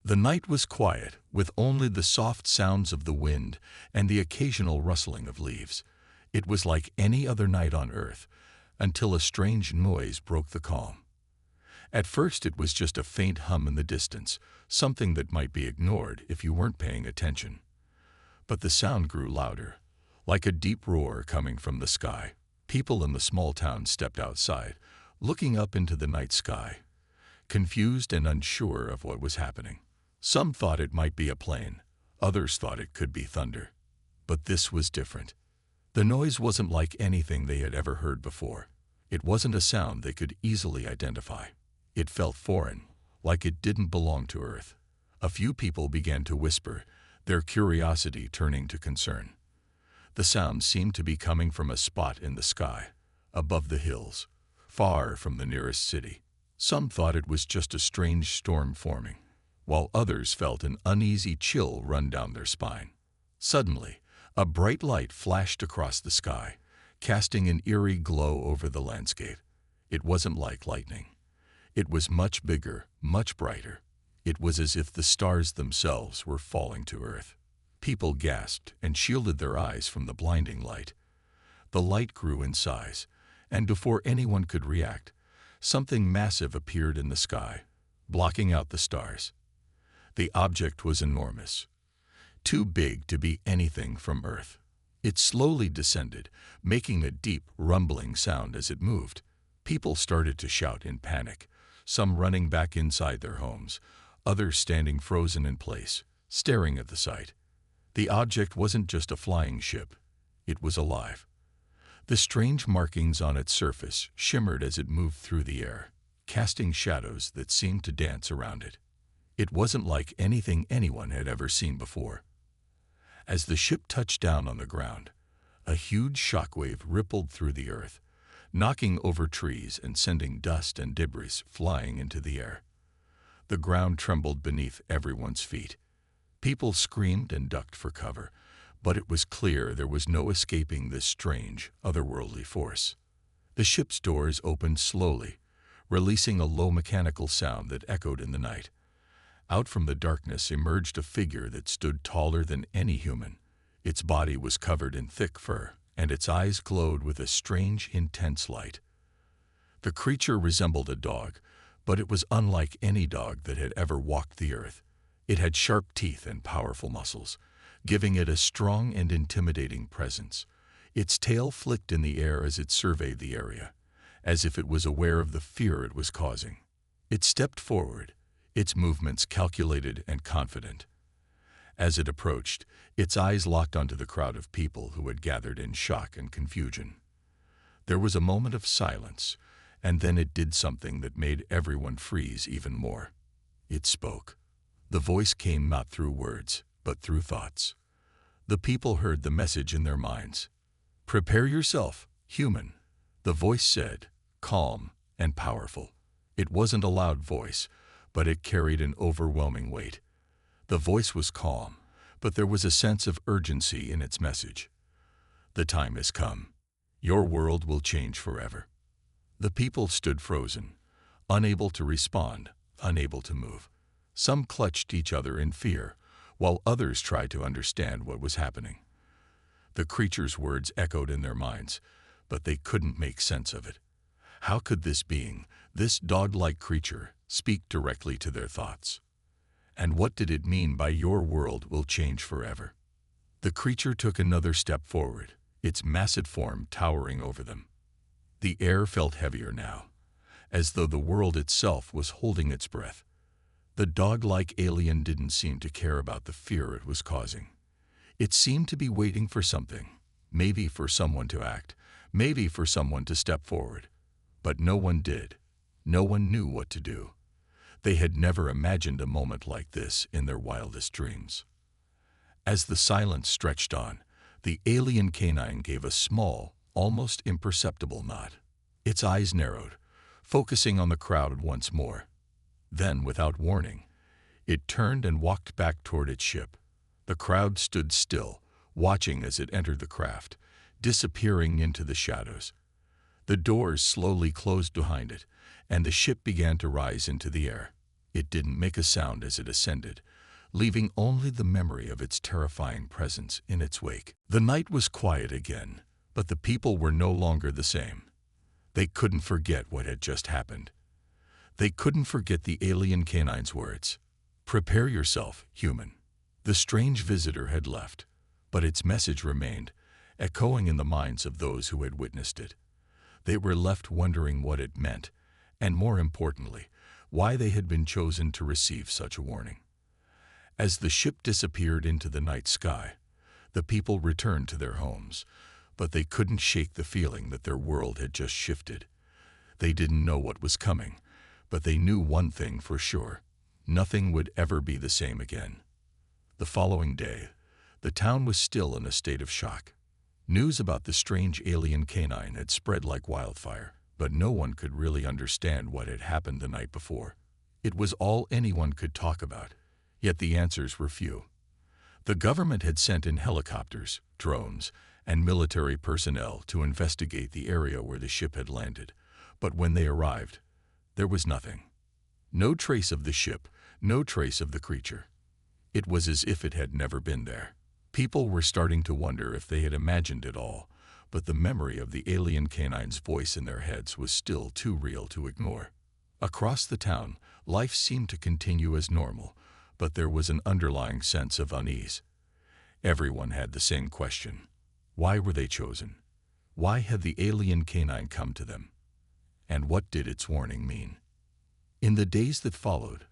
The night was quiet, with only the soft sounds of the wind and the occasional rustling of leaves. It was like any other night on Earth, until a strange noise broke the calm. At first it was just a faint hum in the distance, something that might be ignored if you weren't paying attention. But the sound grew louder, like a deep roar coming from the sky. People in the small town stepped outside, looking up into the night sky, confused and unsure of what was happening. Some thought it might be a plane, others thought it could be thunder. But this was different. The noise wasn't like anything they had ever heard before. It wasn't a sound they could easily identify. It felt foreign, like it didn't belong to Earth. A few people began to whisper, their curiosity turning to concern. The sound seemed to be coming from a spot in the sky, above the hills, far from the nearest city. Some thought it was just a strange storm forming, while others felt an uneasy chill run down their spine. Suddenly, a bright light flashed across the sky, casting an eerie glow over the landscape. It wasn't like lightning. It was much bigger, much brighter. It was as if the stars themselves were falling to Earth. People gasped and shielded their eyes from the blinding light. The light grew in size, and before anyone could react, something massive appeared in the sky, blocking out the stars. The object was enormous, too big to be anything from Earth. It slowly descended, making a deep, rumbling sound as it moved. People started to shout in panic, some running back inside their homes, others standing frozen in place, staring at the sight. The object wasn't just a flying ship. It was alive. The strange markings on its surface shimmered as it moved through the air, casting shadows that seemed to dance around it. It wasn't like anything anyone had ever seen before. As the ship touched down on the ground, a huge shockwave rippled through the earth, knocking over trees and sending dust and debris flying into the air. The ground trembled beneath everyone's feet. People screamed and ducked for cover, but it was clear there was no escaping this strange, otherworldly force. The ship's doors opened slowly, releasing a low mechanical sound that echoed in the night. Out from the darkness emerged a figure that stood taller than any human. Its body was covered in thick fur, and its eyes glowed with a strange, intense light. The creature resembled a dog, but it was unlike any dog that had ever walked the earth. It had sharp teeth and powerful muscles, giving it a strong and intimidating presence. Its tail flicked in the air as it surveyed the area, as if it was aware of the fear it was causing. It stepped forward, its movements calculated and confident. As it approached, its eyes locked onto the crowd of people who had gathered in shock and confusion. There was a moment of silence, and then it did something that made everyone freeze even more. It spoke. The voice came not through words, but through thoughts. The people heard the message in their minds. "Prepare yourself, human," the voice said, calm and powerful. It wasn't a loud voice, but it carried an overwhelming weight. The voice was calm, but there was a sense of urgency in its message. "The time has come. Your world will change forever." The people stood frozen, unable to respond, unable to move. Some clutched each other in fear, while others tried to understand what was happening. The creature's words echoed in their minds, but they couldn't make sense of it. How could this being, this dog-like creature, speak directly to their thoughts? And what did it mean by "your world will change forever"? The creature took another step forward, its massive form towering over them. The air felt heavier now, as though the world itself was holding its breath. The dog-like alien didn't seem to care about the fear it was causing. It seemed to be waiting for something, maybe for someone to act, maybe for someone to step forward. But no one did. No one knew what to do. They had never imagined a moment like this in their wildest dreams. As the silence stretched on, the alien canine gave a small, almost imperceptible nod. Its eyes narrowed, focusing on the crowd once more. Then, without warning, it turned and walked back toward its ship. The crowd stood still, watching as it entered the craft, disappearing into the shadows. The doors slowly closed behind it, and the ship began to rise into the air. It didn't make a sound as it ascended, leaving only the memory of its terrifying presence in its wake. The night was quiet again, but the people were no longer the same. They couldn't forget what had just happened. They couldn't forget the alien canine's words. "Prepare yourself, human." The strange visitor had left, but its message remained, echoing in the minds of those who had witnessed it. They were left wondering what it meant, and more importantly, why they had been chosen to receive such a warning. As the ship disappeared into the night sky, the people returned to their homes, but they couldn't shake the feeling that their world had just shifted. They didn't know what was coming, but they knew one thing for sure: nothing would ever be the same again. The following day, the town was still in a state of shock. News about the strange alien canine had spread like wildfire, but no one could really understand what had happened the night before. It was all anyone could talk about, yet the answers were few. The government had sent in helicopters, drones, and military personnel to investigate the area where the ship had landed, but when they arrived, there was nothing. No trace of the ship, no trace of the creature. It was as if it had never been there. People were starting to wonder if they had imagined it all, but the memory of the alien canine's voice in their heads was still too real to ignore. Across the town, life seemed to continue as normal, but there was an underlying sense of unease. Everyone had the same question. Why were they chosen? Why had the alien canine come to them? And what did its warning mean? In the days that followed,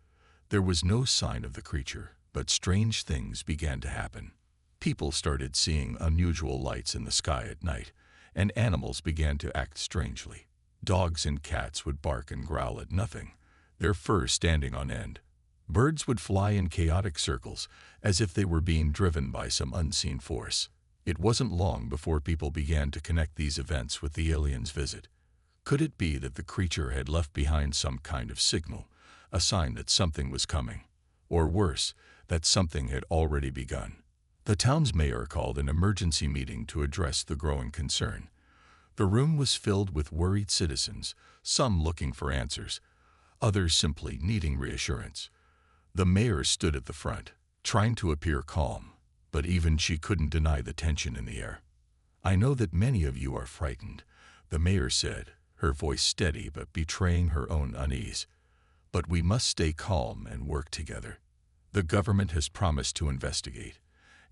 there was no sign of the creature, but strange things began to happen. People started seeing unusual lights in the sky at night, and animals began to act strangely. Dogs and cats would bark and growl at nothing, their fur standing on end. Birds would fly in chaotic circles, as if they were being driven by some unseen force. It wasn't long before people began to connect these events with the alien's visit. Could it be that the creature had left behind some kind of signal, a sign that something was coming? Or worse, that something had already begun? The town's mayor called an emergency meeting to address the growing concern. The room was filled with worried citizens, some looking for answers, others simply needing reassurance. The mayor stood at the front, trying to appear calm, but even she couldn't deny the tension in the air. "I know that many of you are frightened," the mayor said, her voice steady but betraying her own unease. "But we must stay calm and work together. The government has promised to investigate,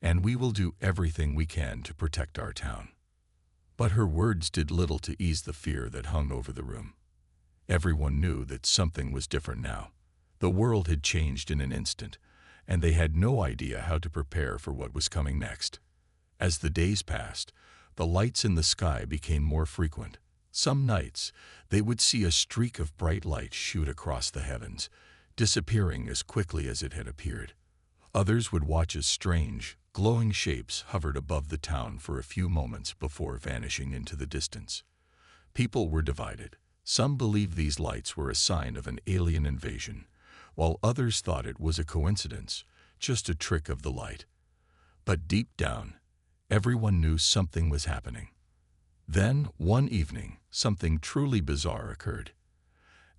and we will do everything we can to protect our town." But her words did little to ease the fear that hung over the room. Everyone knew that something was different now. The world had changed in an instant, and they had no idea how to prepare for what was coming next. As the days passed, the lights in the sky became more frequent. Some nights, they would see a streak of bright light shoot across the heavens, disappearing as quickly as it had appeared. Others would watch as strange, glowing shapes hovered above the town for a few moments before vanishing into the distance. People were divided. Some believed these lights were a sign of an alien invasion, while others thought it was a coincidence, just a trick of the light. But deep down, everyone knew something was happening. Then, one evening, something truly bizarre occurred.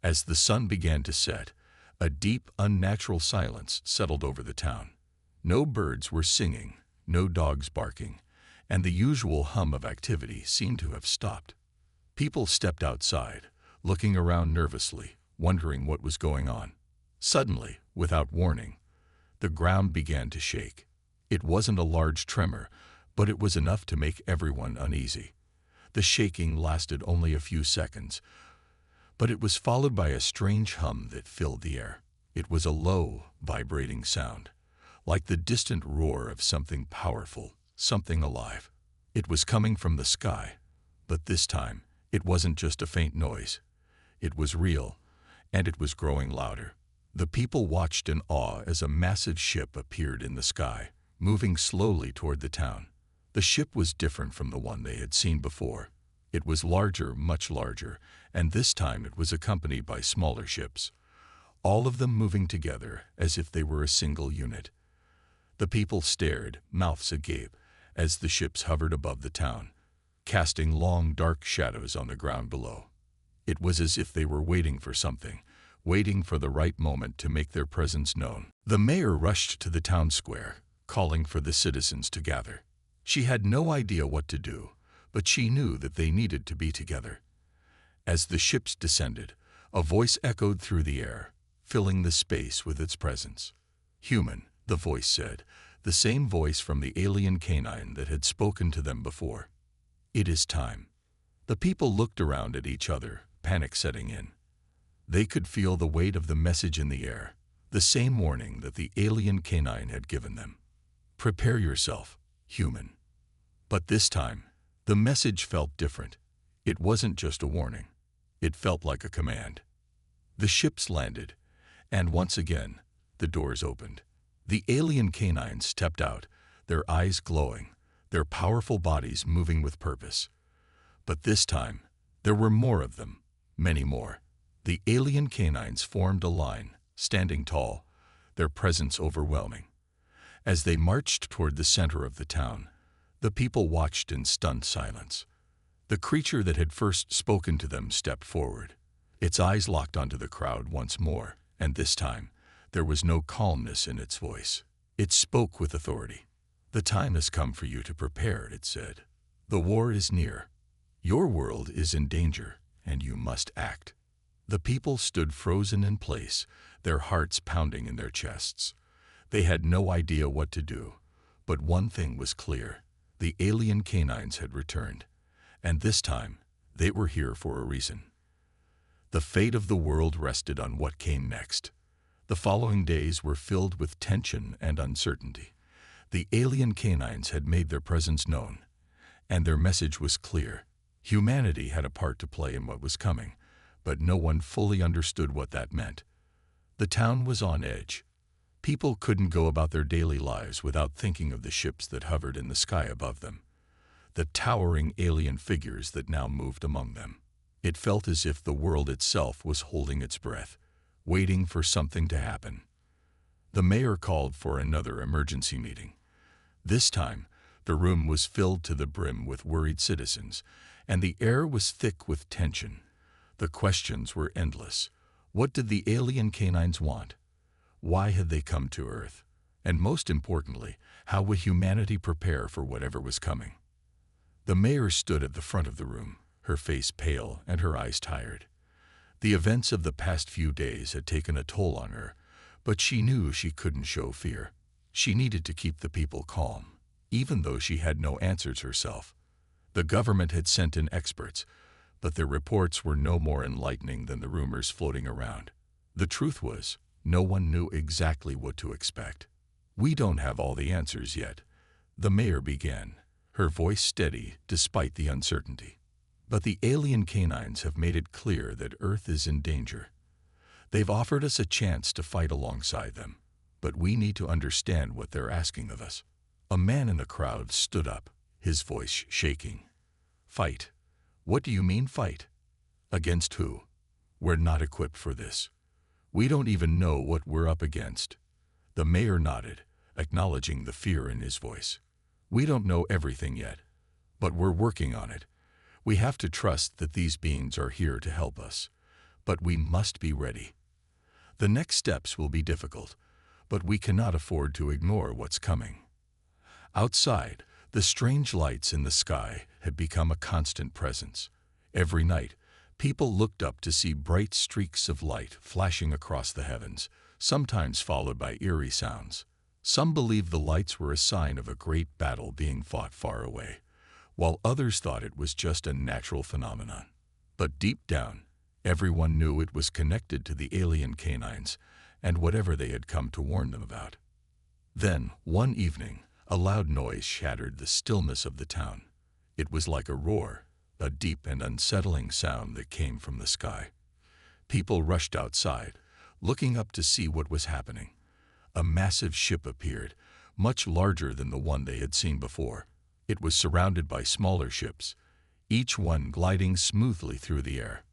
As the sun began to set, a deep, unnatural silence settled over the town. No birds were singing, no dogs barking, and the usual hum of activity seemed to have stopped. People stepped outside, looking around nervously, wondering what was going on. Suddenly, without warning, the ground began to shake. It wasn't a large tremor, but it was enough to make everyone uneasy. The shaking lasted only a few seconds, but it was followed by a strange hum that filled the air. It was a low, vibrating sound, like the distant roar of something powerful, something alive. It was coming from the sky, but this time, it wasn't just a faint noise. It was real, and it was growing louder. The people watched in awe as a massive ship appeared in the sky, moving slowly toward the town. The ship was different from the one they had seen before. It was larger, much larger, and this time it was accompanied by smaller ships, all of them moving together as if they were a single unit. The people stared, mouths agape, as the ships hovered above the town, casting long, dark shadows on the ground below. It was as if they were waiting for something, waiting for the right moment to make their presence known. The mayor rushed to the town square, calling for the citizens to gather. She had no idea what to do, but she knew that they needed to be together. As the ships descended, a voice echoed through the air, filling the space with its presence. "Human," the voice said, the same voice from the alien canine that had spoken to them before. "It is time." The people looked around at each other, panic setting in. They could feel the weight of the message in the air, the same warning that the alien canine had given them. "Prepare yourself, human." But this time, the message felt different. It wasn't just a warning. It felt like a command. The ships landed, and once again, the doors opened. The alien canines stepped out, their eyes glowing, their powerful bodies moving with purpose. But this time, there were more of them, many more. The alien canines formed a line, standing tall, their presence overwhelming. As they marched toward the center of the town, the people watched in stunned silence. The creature that had first spoken to them stepped forward. Its eyes locked onto the crowd once more, and this time, there was no calmness in its voice. It spoke with authority. "The time has come for you to prepare," it said. "The war is near. Your world is in danger, and you must act." The people stood frozen in place, their hearts pounding in their chests. They had no idea what to do, but one thing was clear. The alien canines had returned, and this time, they were here for a reason. The fate of the world rested on what came next. The following days were filled with tension and uncertainty. The alien canines had made their presence known, and their message was clear. Humanity had a part to play in what was coming, but no one fully understood what that meant. The town was on edge. People couldn't go about their daily lives without thinking of the ships that hovered in the sky above them, the towering alien figures that now moved among them. It felt as if the world itself was holding its breath, waiting for something to happen. The mayor called for another emergency meeting. This time, the room was filled to the brim with worried citizens, and the air was thick with tension. The questions were endless. What did the alien canines want? Why had they come to Earth? And most importantly, how would humanity prepare for whatever was coming? The mayor stood at the front of the room, her face pale and her eyes tired. The events of the past few days had taken a toll on her, but she knew she couldn't show fear. She needed to keep the people calm, even though she had no answers herself. The government had sent in experts, but their reports were no more enlightening than the rumors floating around. The truth was, no one knew exactly what to expect. "We don't have all the answers yet," the mayor began, her voice steady despite the uncertainty. "But the alien canines have made it clear that Earth is in danger. They've offered us a chance to fight alongside them, but we need to understand what they're asking of us." A man in the crowd stood up, his voice shaking. "Fight? What do you mean fight? Against who? We're not equipped for this. We don't even know what we're up against." The mayor nodded, acknowledging the fear in his voice. "We don't know everything yet, but we're working on it. We have to trust that these beings are here to help us, but we must be ready. The next steps will be difficult, but we cannot afford to ignore what's coming." Outside, the strange lights in the sky had become a constant presence. Every night, people looked up to see bright streaks of light flashing across the heavens, sometimes followed by eerie sounds. Some believed the lights were a sign of a great battle being fought far away, while others thought it was just a natural phenomenon. But deep down, everyone knew it was connected to the alien canines and whatever they had come to warn them about. Then, one evening, a loud noise shattered the stillness of the town. It was like a roar, a deep and unsettling sound that came from the sky. People rushed outside, looking up to see what was happening. A massive ship appeared, much larger than the one they had seen before. It was surrounded by smaller ships, each one gliding smoothly through the air.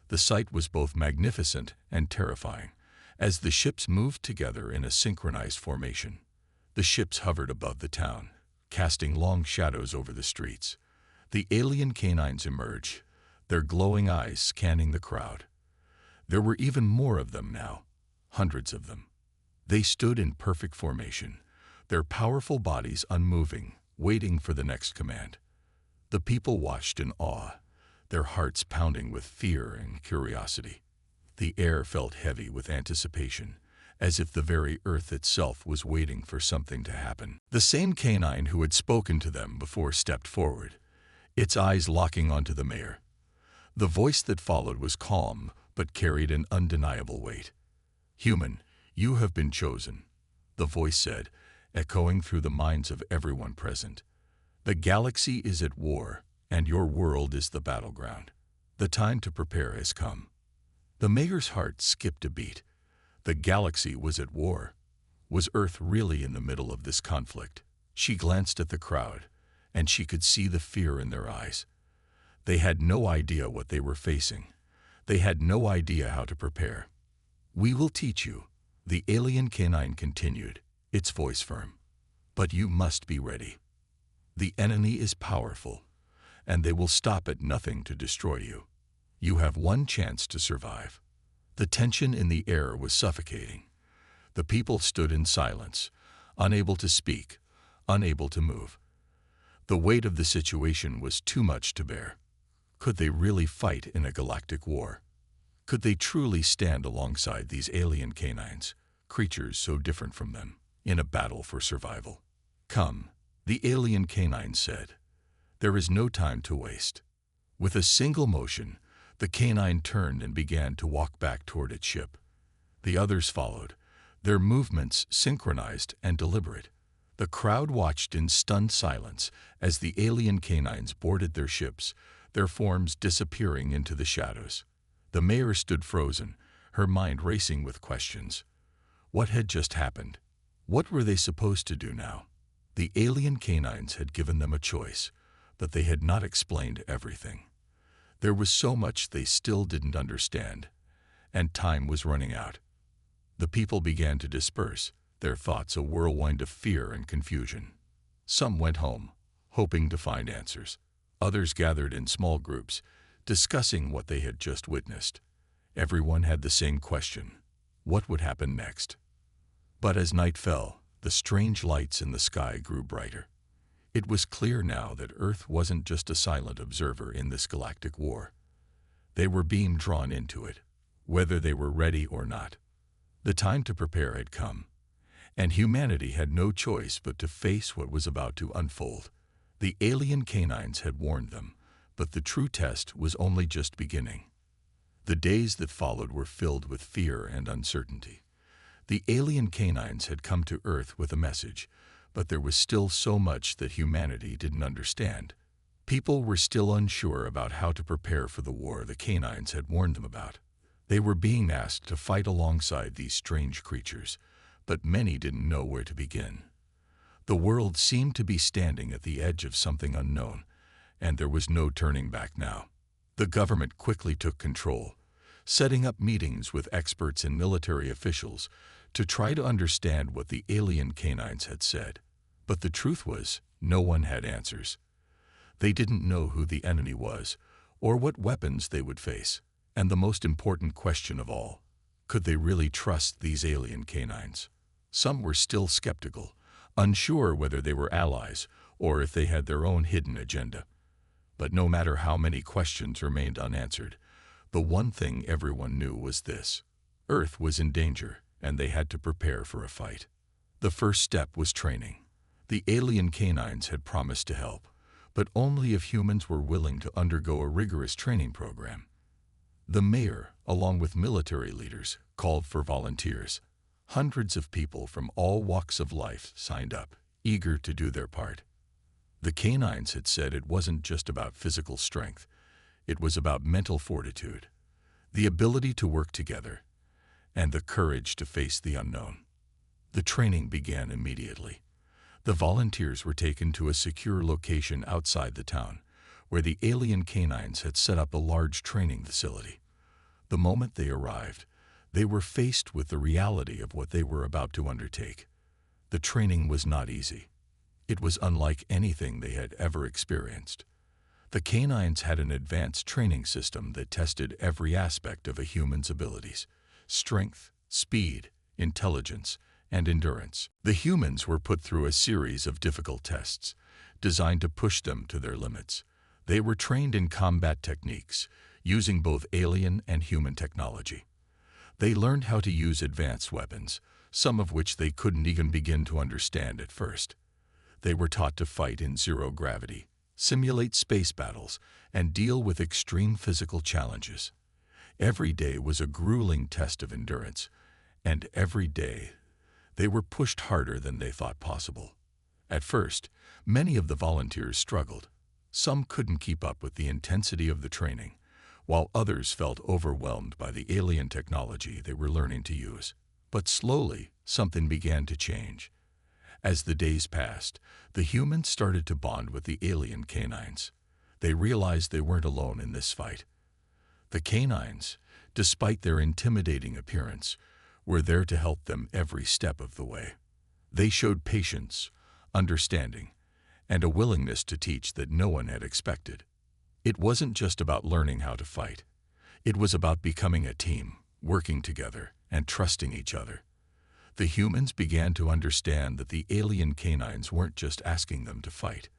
The sight was both magnificent and terrifying, as the ships moved together in a synchronized formation. The ships hovered above the town, casting long shadows over the streets. The alien canines emerged, their glowing eyes scanning the crowd. There were even more of them now, hundreds of them. They stood in perfect formation, their powerful bodies unmoving, waiting for the next command. The people watched in awe, their hearts pounding with fear and curiosity. The air felt heavy with anticipation, as if the very earth itself was waiting for something to happen. The same canine who had spoken to them before stepped forward, its eyes locking onto the mayor. The voice that followed was calm, but carried an undeniable weight. "Human, you have been chosen," the voice said, echoing through the minds of everyone present. "The galaxy is at war, and your world is the battleground. The time to prepare has come." The mayor's heart skipped a beat. The galaxy was at war. Was Earth really in the middle of this conflict? She glanced at the crowd, and she could see the fear in their eyes. They had no idea what they were facing. They had no idea how to prepare. "We will teach you," the alien canine continued, its voice firm. "But you must be ready. The enemy is powerful, and they will stop at nothing to destroy you. You have one chance to survive." The tension in the air was suffocating. The people stood in silence, unable to speak, unable to move. The weight of the situation was too much to bear. Could they really fight in a galactic war? Could they truly stand alongside these alien canines, creatures so different from them, in a battle for survival? "Come," the alien canine said. "There is no time to waste." With a single motion, the canine turned and began to walk back toward its ship. The others followed, their movements synchronized and deliberate. The crowd watched in stunned silence as the alien canines boarded their ships, their forms disappearing into the shadows. The mayor stood frozen, her mind racing with questions. What had just happened? What were they supposed to do now? The alien canines had given them a choice, but they had not explained everything. There was so much they still didn't understand, and time was running out. The people began to disperse, their thoughts a whirlwind of fear and confusion. Some went home, hoping to find answers. Others gathered in small groups, discussing what they had just witnessed. Everyone had the same question: what would happen next? But as night fell, the strange lights in the sky grew brighter. It was clear now that Earth wasn't just a silent observer in this galactic war. They were being drawn into it, whether they were ready or not. The time to prepare had come, and humanity had no choice but to face what was about to unfold. The alien canines had warned them, but the true test was only just beginning. The days that followed were filled with fear and uncertainty. The alien canines had come to Earth with a message, but there was still so much that humanity didn't understand. People were still unsure about how to prepare for the war the canines had warned them about. They were being asked to fight alongside these strange creatures, but many didn't know where to begin. The world seemed to be standing at the edge of something unknown, and there was no turning back now. The government quickly took control, setting up meetings with experts and military officials to try to understand what the alien canines had said. But the truth was, no one had answers. They didn't know who the enemy was, or what weapons they would face. And the most important question of all, could they really trust these alien canines? Some were still skeptical, unsure whether they were allies or if they had their own hidden agenda. But no matter how many questions remained unanswered, the one thing everyone knew was this: Earth was in danger, and they had to prepare for a fight. The first step was training. The alien canines had promised to help, but only if humans were willing to undergo a rigorous training program. The mayor, along with military leaders, called for volunteers. Hundreds of people from all walks of life signed up, eager to do their part. The canines had said it wasn't just about physical strength. It was about mental fortitude, the ability to work together, and the courage to face the unknown. The training began immediately. The volunteers were taken to a secure location outside the town, where the alien canines had set up a large training facility. The moment they arrived, they were faced with the reality of what they were about to undertake. The training was not easy. It was unlike anything they had ever experienced. The canines had an advanced training system that tested every aspect of a human's abilities: strength, speed, intelligence, and endurance. The humans were put through a series of difficult tests, designed to push them to their limits. They were trained in combat techniques, using both alien and human technology. They learned how to use advanced weapons, some of which they couldn't even begin to understand at first. They were taught to fight in zero gravity, simulate space battles, and deal with extreme physical challenges. Every day was a grueling test of endurance, and every day they were pushed harder than they thought possible. At first, many of the volunteers struggled. Some couldn't keep up with the intensity of the training, while others felt overwhelmed by the alien technology they were learning to use. But slowly, something began to change. As the days passed, the humans started to bond with the alien canines. They realized they weren't alone in this fight. The canines, despite their intimidating appearance, were there to help them every step of the way. They showed patience, understanding, and a willingness to teach that no one had expected. It wasn't just about learning how to fight. It was about becoming a team, working together, and trusting each other. The humans began to understand that the alien canines weren't just asking them to fight.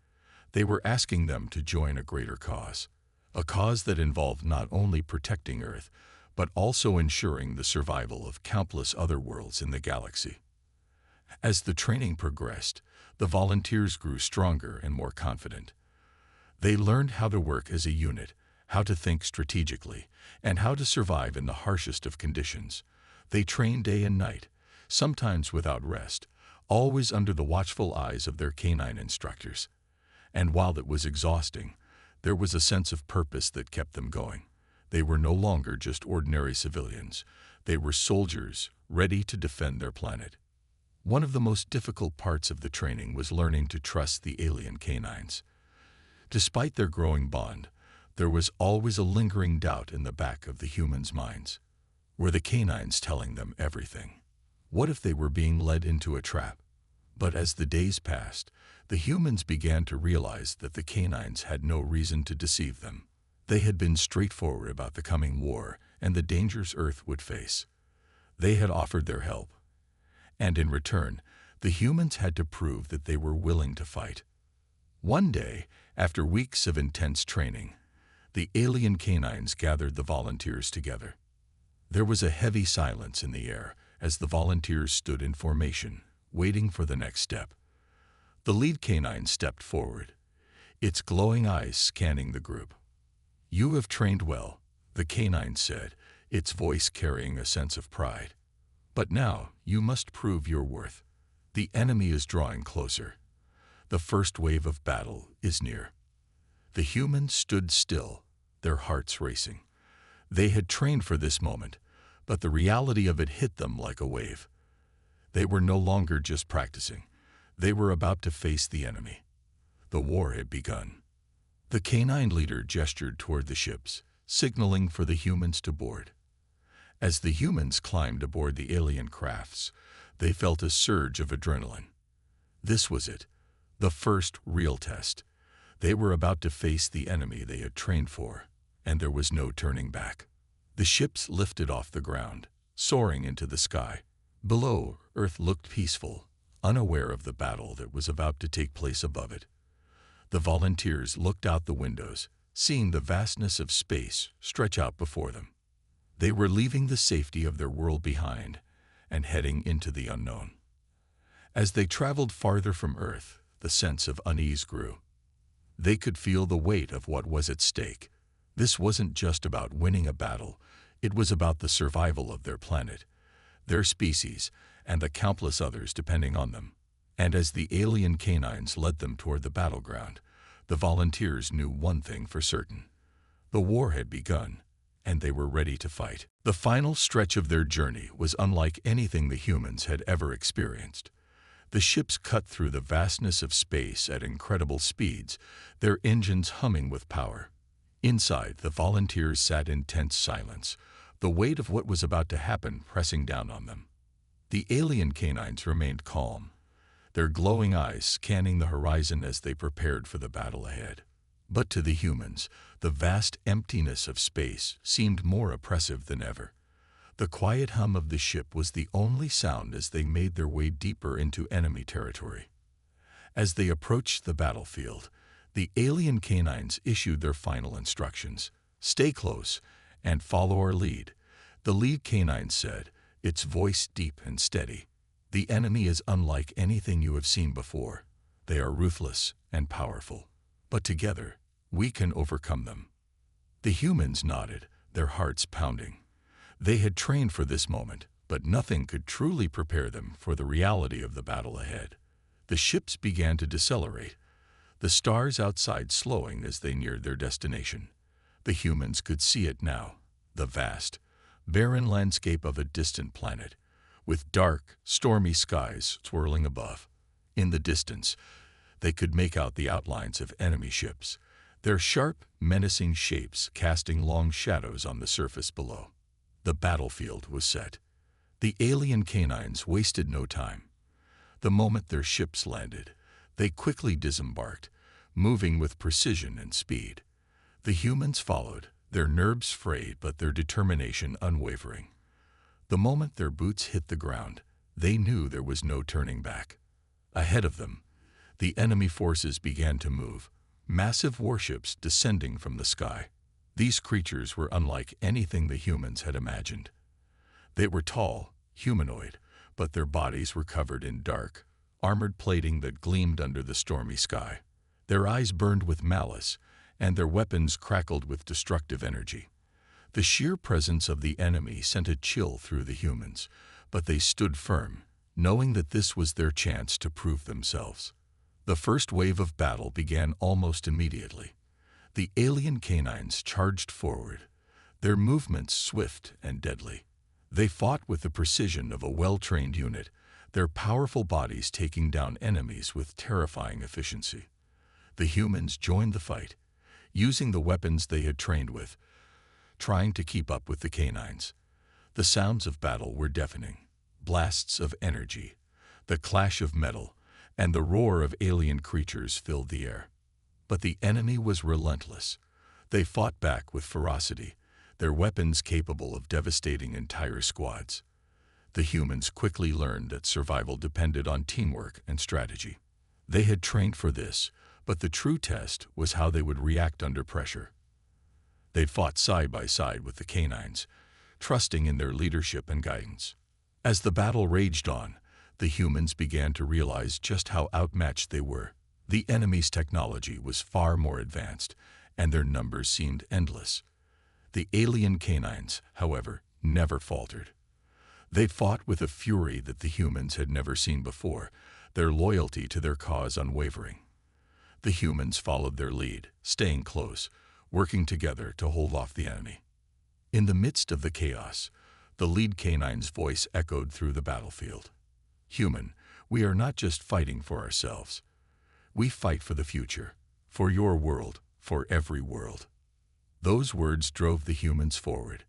They were asking them to join a greater cause, a cause that involved not only protecting Earth, but also ensuring the survival of countless other worlds in the galaxy. As the training progressed, the volunteers grew stronger and more confident. They learned how to work as a unit, how to think strategically, and how to survive in the harshest of conditions. They trained day and night, sometimes without rest, always under the watchful eyes of their canine instructors. And while it was exhausting, there was a sense of purpose that kept them going. They were no longer just ordinary civilians. They were soldiers, ready to defend their planet. One of the most difficult parts of the training was learning to trust the alien canines. Despite their growing bond, there was always a lingering doubt in the back of the humans' minds. Were the canines telling them everything? What if they were being led into a trap? But as the days passed, the humans began to realize that the canines had no reason to deceive them. They had been straightforward about the coming war and the dangers Earth would face. They had offered their help. And in return, the humans had to prove that they were willing to fight. One day, after weeks of intense training, the alien canines gathered the volunteers together. There was a heavy silence in the air as the volunteers stood in formation, waiting for the next step. The lead canine stepped forward, its glowing eyes scanning the group. "You have trained well," the canine said, its voice carrying a sense of pride. "But now you must prove your worth. The enemy is drawing closer. The first wave of battle is near." The humans stood still, their hearts racing. They had trained for this moment, but the reality of it hit them like a wave. They were no longer just practicing. They were about to face the enemy. The war had begun. The canine leader gestured toward the ships, signaling for the humans to board. As the humans climbed aboard the alien crafts, they felt a surge of adrenaline. This was it, the first real test. They were about to face the enemy they had trained for, and there was no turning back. The ships lifted off the ground, soaring into the sky. Below, Earth looked peaceful, unaware of the battle that was about to take place above it. The volunteers looked out the windows, seeing the vastness of space stretch out before them. They were leaving the safety of their world behind and heading into the unknown. As they traveled farther from Earth, the sense of unease grew. They could feel the weight of what was at stake. This wasn't just about winning a battle, it was about the survival of their planet, their species, and the countless others depending on them. And as the alien canines led them toward the battleground, the volunteers knew one thing for certain. The war had begun, and they were ready to fight. The final stretch of their journey was unlike anything the humans had ever experienced. The ships cut through the vastness of space at incredible speeds, their engines humming with power. Inside, the volunteers sat in tense silence, the weight of what was about to happen pressing down on them. The alien canines remained calm, their glowing eyes scanning the horizon as they prepared for the battle ahead. But to the humans, the vast emptiness of space seemed more oppressive than ever. The quiet hum of the ship was the only sound as they made their way deeper into enemy territory. As they approached the battlefield, the alien canines issued their final instructions. "Stay close and follow our lead," the lead canine said, its voice deep and steady. "The enemy is unlike anything you have seen before. They are ruthless and powerful, but together we can overcome them." The humans nodded, their hearts pounding. They had trained for this moment, but nothing could truly prepare them for the reality of the battle ahead. The ships began to decelerate, the stars outside slowing as they neared their destination. The humans could see it now, the vast, barren landscape of a distant planet, with dark, stormy skies swirling above. In the distance, they could make out the outlines of enemy ships, their sharp, menacing shapes casting long shadows on the surface below. The battlefield was set. The alien canines wasted no time. The moment their ships landed, they quickly disembarked, moving with precision and speed. The humans followed, their nerves frayed but their determination unwavering. The moment their boots hit the ground, they knew there was no turning back. Ahead of them, the enemy forces began to move, massive warships descending from the sky. These creatures were unlike anything the humans had imagined. They were tall, humanoid, but their bodies were covered in dark, armored plating that gleamed under the stormy sky. Their eyes burned with malice, and their weapons crackled with destructive energy. The sheer presence of the enemy sent a chill through the humans, but they stood firm, knowing that this was their chance to prove themselves. The first wave of battle began almost immediately. The alien canines charged forward, their movements swift and deadly. They fought with the precision of a well-trained unit, their powerful bodies taking down enemies with terrifying efficiency. The humans joined the fight, using the weapons they had trained with, trying to keep up with the canines. The sounds of battle were deafening. Blasts of energy, the clash of metal, and the roar of alien creatures filled the air. But the enemy was relentless. They fought back with ferocity, their weapons capable of devastating entire squads. The humans quickly learned that survival depended on teamwork and strategy. They had trained for this, but the true test was how they would react under pressure. They fought side by side with the canines, trusting in their leadership and guidance. As the battle raged on, the humans began to realize just how outmatched they were. The enemy's technology was far more advanced, and their numbers seemed endless. The alien canines, however, never faltered. They fought with a fury that the humans had never seen before, their loyalty to their cause unwavering. The humans followed their lead, staying close, working together to hold off the enemy. In the midst of the chaos, the lead canine's voice echoed through the battlefield. "Human, we are not just fighting for ourselves. We fight for the future, for your world, for every world." Those words drove the humans forward.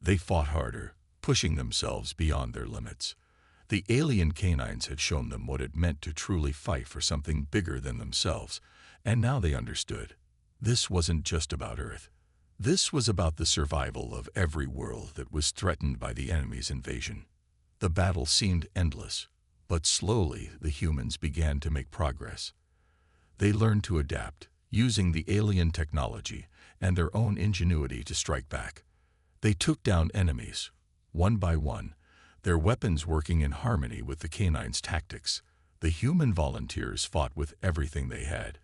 They fought harder, pushing themselves beyond their limits. The alien canines had shown them what it meant to truly fight for something bigger than themselves, and now they understood. This wasn't just about Earth. This was about the survival of every world that was threatened by the enemy's invasion. The battle seemed endless, but slowly the humans began to make progress. They learned to adapt, using the alien technology and their own ingenuity to strike back. They took down enemies, one by one, their weapons working in harmony with the canines' tactics. The human volunteers fought with everything they had,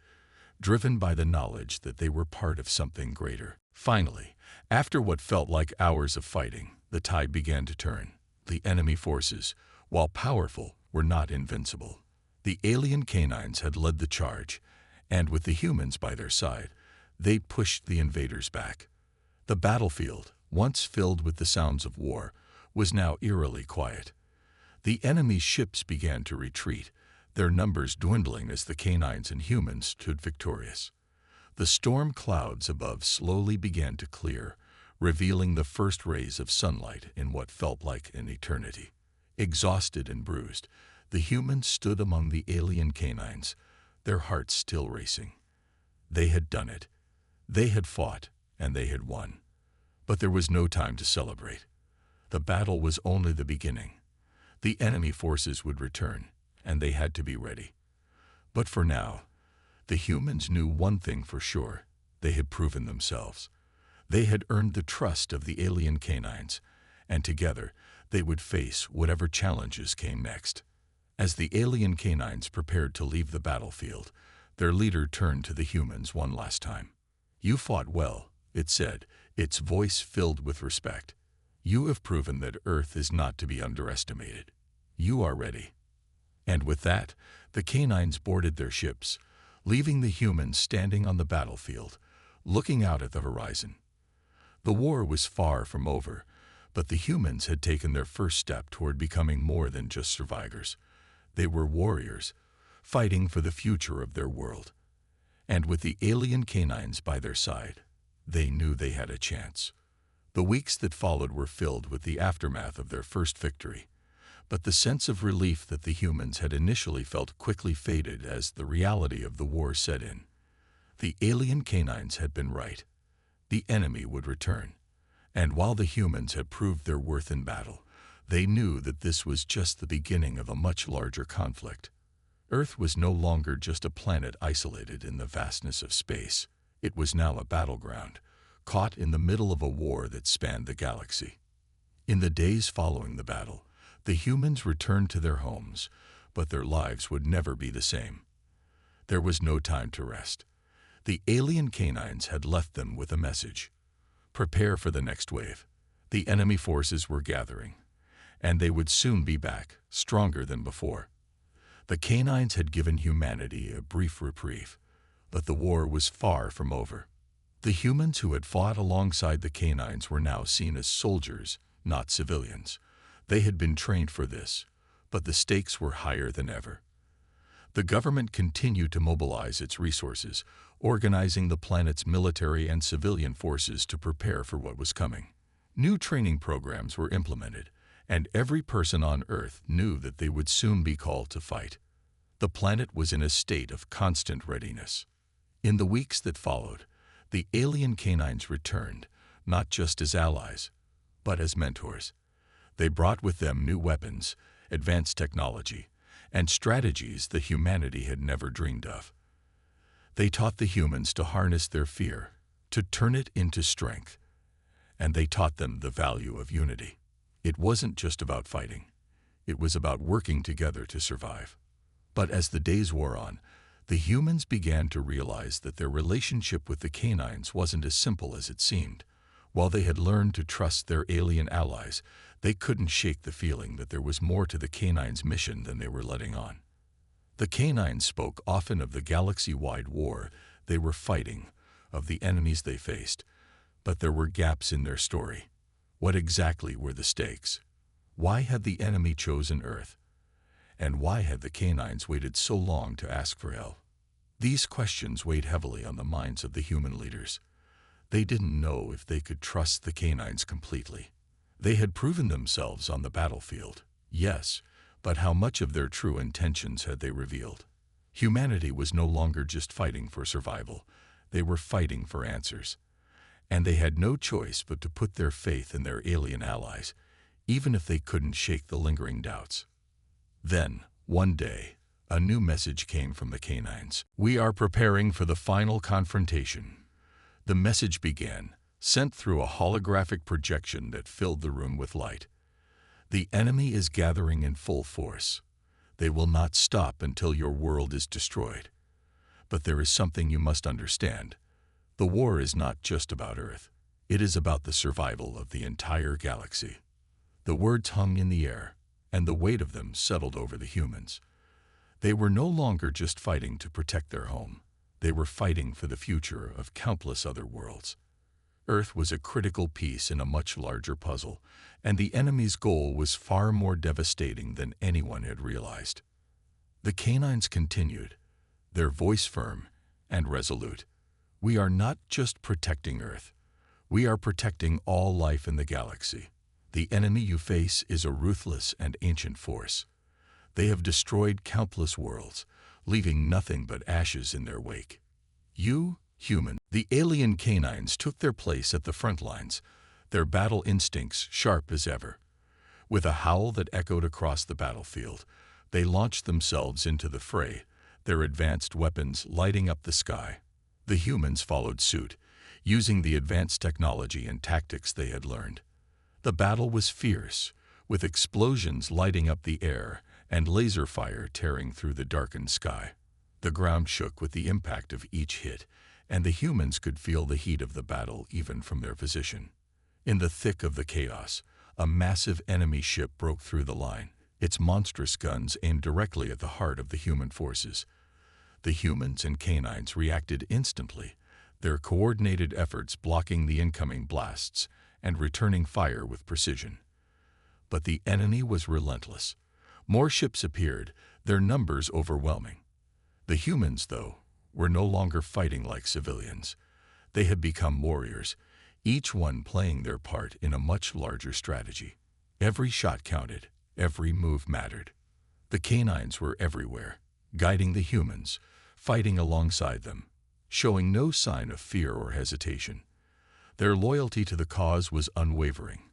driven by the knowledge that they were part of something greater. Finally, after what felt like hours of fighting, the tide began to turn. The enemy forces, while powerful, were not invincible. The alien canines had led the charge, and with the humans by their side, they pushed the invaders back. The battlefield, once filled with the sounds of war, was now eerily quiet. The enemy's ships began to retreat, their numbers dwindling as the canines and humans stood victorious. The storm clouds above slowly began to clear, revealing the first rays of sunlight in what felt like an eternity. Exhausted and bruised, the humans stood among the alien canines, their hearts still racing. They had done it. They had fought, and they had won. But there was no time to celebrate. The battle was only the beginning. The enemy forces would return, and they had to be ready. But for now, the humans knew one thing for sure. They had proven themselves. They had earned the trust of the alien canines, and together they would face whatever challenges came next. As the alien canines prepared to leave the battlefield, their leader turned to the humans one last time. "You fought well," it said, its voice filled with respect. "You have proven that Earth is not to be underestimated. You are ready." And with that, the canines boarded their ships, leaving the humans standing on the battlefield, looking out at the horizon. The war was far from over, but the humans had taken their first step toward becoming more than just survivors. They were warriors, fighting for the future of their world. And with the alien canines by their side, they knew they had a chance. The weeks that followed were filled with the aftermath of their first victory, but the sense of relief that the humans had initially felt quickly faded as the reality of the war set in. The alien canines had been right. The enemy would return. And while the humans had proved their worth in battle, they knew that this was just the beginning of a much larger conflict. Earth was no longer just a planet isolated in the vastness of space. It was now a battleground, caught in the middle of a war that spanned the galaxy. In the days following the battle, the humans returned to their homes, but their lives would never be the same. There was no time to rest. The alien canines had left them with a message. Prepare for the next wave. The enemy forces were gathering, and they would soon be back, stronger than before. The canines had given humanity a brief reprieve, but the war was far from over. The humans who had fought alongside the canines were now seen as soldiers, not civilians. They had been trained for this, but the stakes were higher than ever. The government continued to mobilize its resources, organizing the planet's military and civilian forces to prepare for what was coming. New training programs were implemented, and every person on Earth knew that they would soon be called to fight. The planet was in a state of constant readiness. In the weeks that followed, the alien canines returned, not just as allies, but as mentors. They brought with them new weapons, advanced technology, and strategies that humanity had never dreamed of. They taught the humans to harness their fear, to turn it into strength, and they taught them the value of unity. It wasn't just about fighting. It was about working together to survive. But as the days wore on, the humans began to realize that their relationship with the canines wasn't as simple as it seemed. While they had learned to trust their alien allies, they couldn't shake the feeling that there was more to the canines' mission than they were letting on. The canines spoke often of the galaxy-wide war they were fighting, of the enemies they faced, but there were gaps in their story. What exactly were the stakes? Why had the enemy chosen Earth? And why had the canines waited so long to ask for help? These questions weighed heavily on the minds of the human leaders. They didn't know if they could trust the canines completely. They had proven themselves on the battlefield, yes, but how much of their true intentions had they revealed? Humanity was no longer just fighting for survival. They were fighting for answers. And they had no choice but to put their faith in their alien allies, even if they couldn't shake the lingering doubts. Then, one day, a new message came from the canines. "We are preparing for the final confrontation." The message began, sent through a holographic projection that filled the room with light. "The enemy is gathering in full force. They will not stop until your world is destroyed. But there is something you must understand. The war is not just about Earth. It is about the survival of the entire galaxy." The words hung in the air, and the weight of them settled over the humans. They were no longer just fighting to protect their home. They were fighting for the future of countless other worlds. Earth was a critical piece in a much larger puzzle, and the enemy's goal was far more devastating than anyone had realized. The canines continued, their voice firm and resolute. "We are not just protecting Earth. We are protecting all life in the galaxy. The enemy you face is a ruthless and ancient force. They have destroyed countless worlds, leaving nothing but ashes in their wake. You Human. The alien canines took their place at the front lines, their battle instincts sharp as ever. With a howl that echoed across the battlefield, they launched themselves into the fray, their advanced weapons lighting up the sky. The humans followed suit, using the advanced technology and tactics they had learned. The battle was fierce, with explosions lighting up the air and laser fire tearing through the darkened sky. The ground shook with the impact of each hit, and the humans could feel the heat of the battle even from their position. In the thick of the chaos, a massive enemy ship broke through the line, its monstrous guns aimed directly at the heart of the human forces. The humans and canines reacted instantly, their coordinated efforts blocking the incoming blasts and returning fire with precision. But the enemy was relentless. More ships appeared, their numbers overwhelming. The humans, though, were no longer fighting like civilians. They had become warriors, each one playing their part in a much larger strategy. Every shot counted, every move mattered. The canines were everywhere, guiding the humans, fighting alongside them, showing no sign of fear or hesitation. Their loyalty to the cause was unwavering,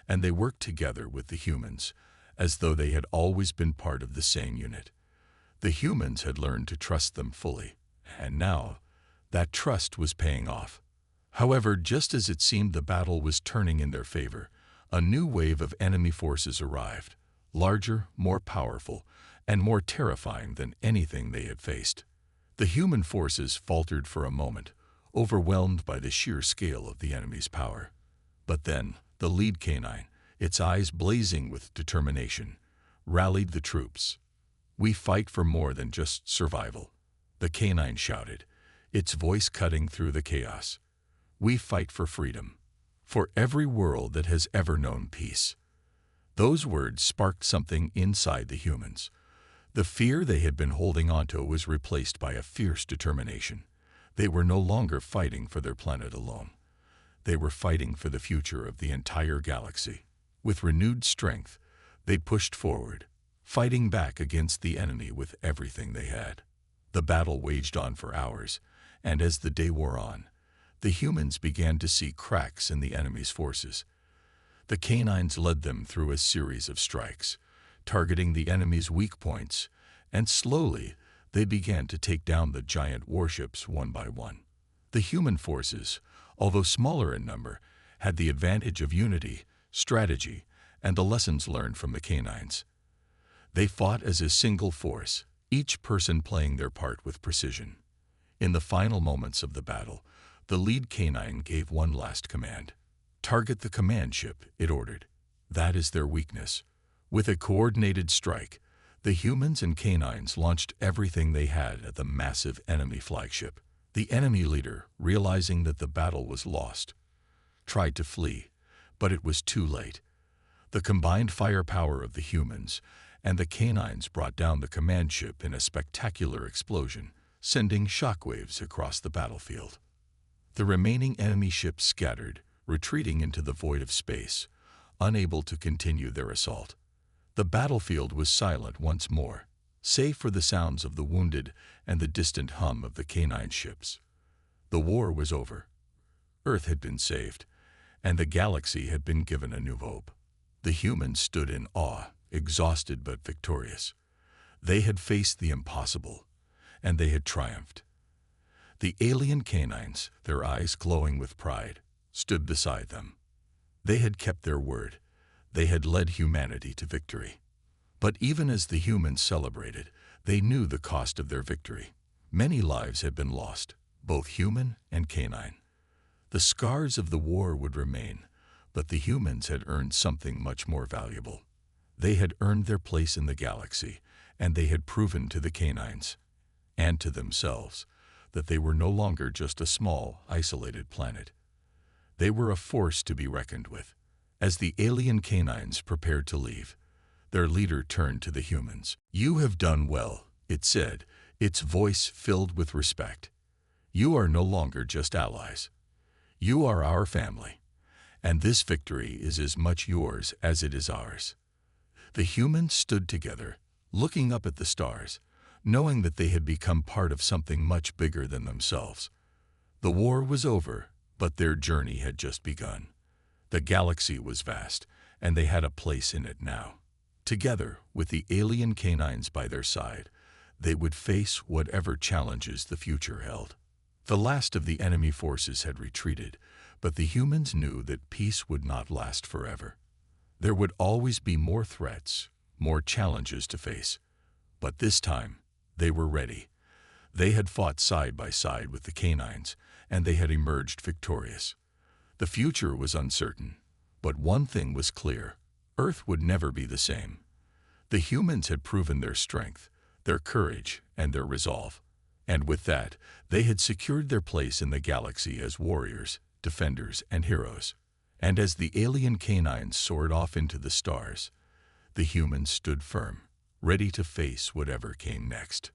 and they worked together with the humans, as though they had always been part of the same unit. The humans had learned to trust them fully, and now that trust was paying off. However, just as it seemed the battle was turning in their favor, a new wave of enemy forces arrived, larger, more powerful, and more terrifying than anything they had faced. The human forces faltered for a moment, overwhelmed by the sheer scale of the enemy's power. But then, the lead canine, its eyes blazing with determination, rallied the troops. "We fight for more than just survival," the canine shouted, its voice cutting through the chaos. "We fight for freedom, for every world that has ever known peace." Those words sparked something inside the humans. The fear they had been holding onto was replaced by a fierce determination. They were no longer fighting for their planet alone. They were fighting for the future of the entire galaxy. With renewed strength, they pushed forward, fighting back against the enemy with everything they had. The battle waged on for hours, and as the day wore on, the humans began to see cracks in the enemy's forces. The canines led them through a series of strikes, targeting the enemy's weak points, and slowly they began to take down the giant warships one by one. The human forces, although smaller in number, had the advantage of unity, strategy, and the lessons learned from the canines. They fought as a single force, each person playing their part with precision. In the final moments of the battle, the lead canine gave one last command. "Target the command ship," it ordered. "That is their weakness." With a coordinated strike, the humans and canines launched everything they had at the massive enemy flagship. The enemy leader, realizing that the battle was lost, tried to flee, but it was too late. The combined firepower of the humans and the canines brought down the command ship in a spectacular explosion, sending shockwaves across the battlefield. The remaining enemy ships scattered, retreating into the void of space, unable to continue their assault. The battlefield was silent once more, save for the sounds of the wounded and the distant hum of the canine ships. The war was over. Earth had been saved, and the galaxy had been given a new hope. The humans stood in awe, exhausted but victorious. They had faced the impossible, and they had triumphed. The alien canines, their eyes glowing with pride, stood beside them. They had kept their word. They had led humanity to victory. But even as the humans celebrated, they knew the cost of their victory. Many lives had been lost, both human and canine. The scars of the war would remain, but the humans had earned something much more valuable. They had earned their place in the galaxy, and they had proven to the canines, and to themselves, that they were no longer just a small, isolated planet. They were a force to be reckoned with. As the alien canines prepared to leave, their leader turned to the humans. "You have done well," it said, its voice filled with respect. "You are no longer just allies. You are our family, and this victory is as much yours as it is ours." The humans stood together, looking up at the stars, knowing that they had become part of something much bigger than themselves. The war was over, but their journey had just begun. The galaxy was vast, and they had a place in it now. Together, with the alien canines by their side, they would face whatever challenges the future held. The last of the enemy forces had retreated, but the humans knew that peace would not last forever. There would always be more threats, more challenges to face. But this time, they were ready. They had fought side by side with the canines, and they had emerged victorious. The future was uncertain, but one thing was clear: Earth would never be the same. The humans had proven their strength, their courage, and their resolve. And with that, they had secured their place in the galaxy as warriors, defenders, and heroes. And as the alien canines soared off into the stars, the humans stood firm, ready to face whatever came next.